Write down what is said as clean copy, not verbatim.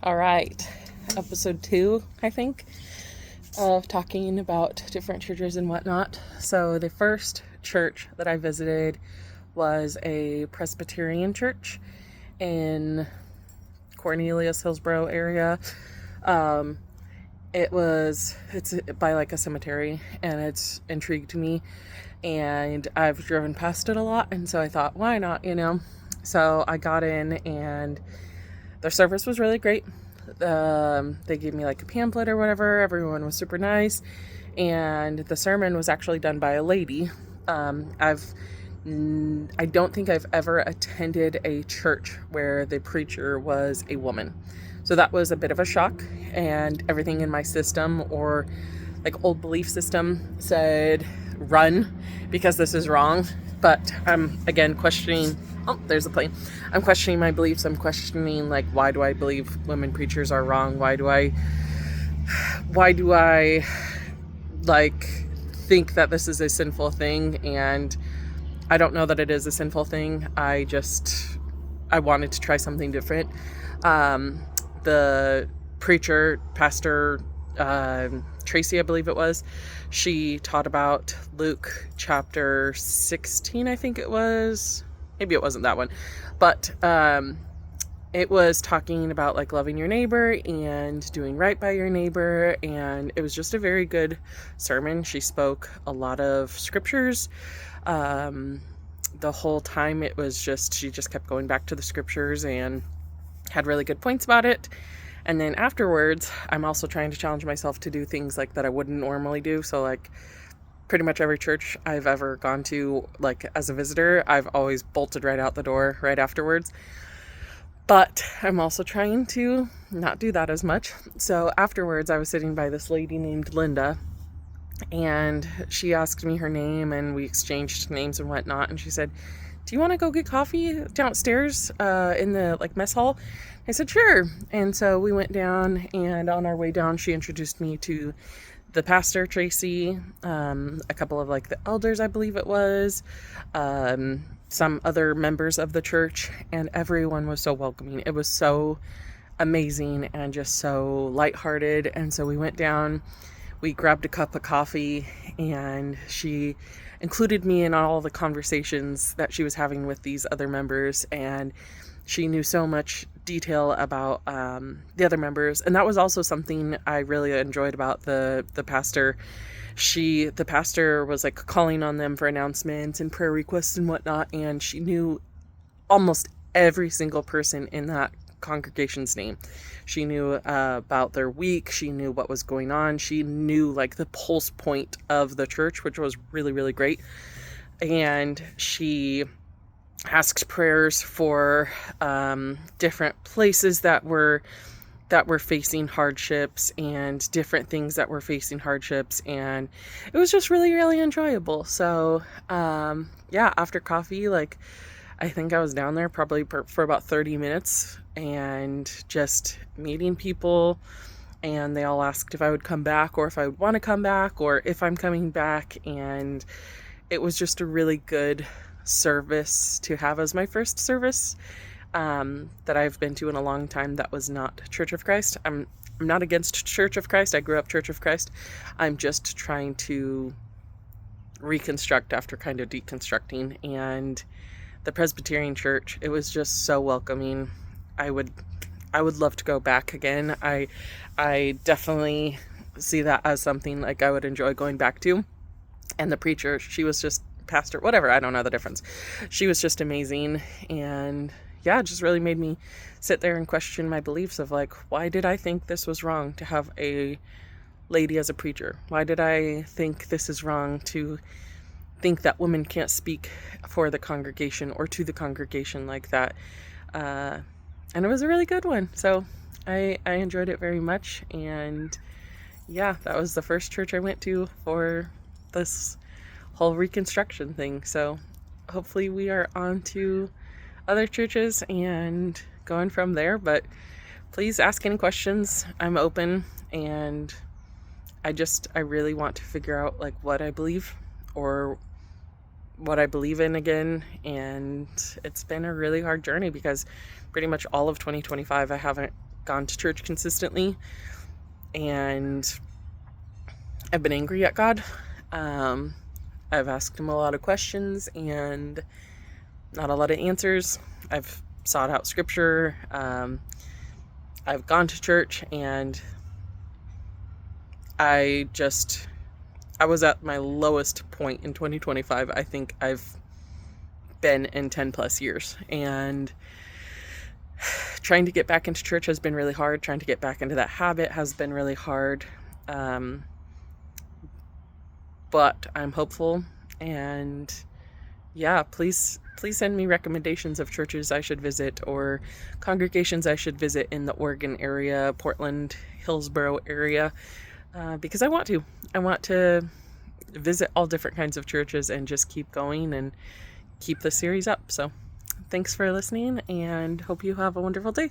All right, episode 2, I think, of talking about different churches and whatnot. So the first church that I visited was a Presbyterian church in Cornelius, Hillsborough area. It's by like a cemetery, and it's intrigued me, and I've driven past it a lot, and so I thought, why not, So I got in, and their service was really great. They gave me like a pamphlet or whatever. Everyone was super nice, and the sermon was actually done by a lady. I don't think I've ever attended a church where the preacher was a woman. So that was a bit of a shock, and everything in my system, or like old belief system, said run because this is wrong. But I'm again questioning, there's a plane. I'm questioning my beliefs. I'm questioning, like, why do I believe women preachers are wrong? Why do I like think that this is a sinful thing? And I don't know that it is a sinful thing. I wanted to try something different. The preacher, Pastor Tracy, I believe it was, she taught about Luke chapter 16, I think it was. Maybe it wasn't that one, but it was talking about like loving your neighbor and doing right by your neighbor, and it was just a very good sermon. She spoke a lot of scriptures. The whole time she just kept going back to the scriptures and had really good points about it. And then afterwards, I'm also trying to challenge myself to do things like that I wouldn't normally do. So like pretty much every church I've ever gone to, like as a visitor, I've always bolted right out the door right afterwards. But I'm also trying to not do that as much. So afterwards, I was sitting by this lady named Linda, and she asked me her name, and we exchanged names and whatnot. And she said, "Do you want to go get coffee downstairs in the like mess hall?" I said, "Sure." And so we went down, and on our way down, she introduced me to the pastor, Tracy, a couple of like the elders, I believe it was, some other members of the church, and everyone was so welcoming. It was so amazing and just so lighthearted. And so we went down, we grabbed a cup of coffee, and she included me in all the conversations that she was having with these other members, and she knew so much detail about the other members. And that was also something I really enjoyed about the pastor. The pastor was like calling on them for announcements and prayer requests and whatnot, and she knew almost every single person in that congregation's name. She knew about their week. She knew what was going on. She knew like the pulse point of the church, which was really, really great. And she asked prayers for different places that were facing hardships, and different things that were facing hardships, and it was just really, really enjoyable. So after coffee, like I think I was down there probably for about 30 minutes and just meeting people, and they all asked if I would come back, or if I would want to come back, or if I'm coming back. And it was just a really good service to have as my first service that I've been to in a long time that was not Church of Christ. I'm not against Church of Christ. I grew up Church of Christ. I'm just trying to reconstruct after kind of deconstructing. And the Presbyterian church, it was just so welcoming. I would love to go back again. I definitely see that as something like I would enjoy going back to. And the preacher, she was just pastor, whatever, I don't know the difference. She was just amazing, and it just really made me sit there and question my beliefs of like, why did I think this was wrong to have a lady as a preacher? Why did I think this is wrong to think that women can't speak for the congregation or to the congregation like that? And it was a really good one. So I enjoyed it very much. And that was the first church I went to for this whole reconstruction thing. So hopefully we are on to other churches and going from there. But please ask any questions. I'm open, and I really want to figure out like what I believe, or what I believe in again. And it's been a really hard journey because pretty much all of 2025 I haven't gone to church consistently, and I've been angry at God. I've asked him a lot of questions and not a lot of answers. I've sought out scripture. I've gone to church, and I was at my lowest point in 2025 I think I've been in 10 plus years. And trying to get back into church has been really hard. Trying to get back into that habit has been really hard. But I'm hopeful, and yeah, please send me recommendations of churches I should visit or congregations I should visit in the Oregon area, Portland, Hillsboro area, because I want to visit all different kinds of churches and just keep going and keep the series up. So thanks for listening, and hope you have a wonderful day.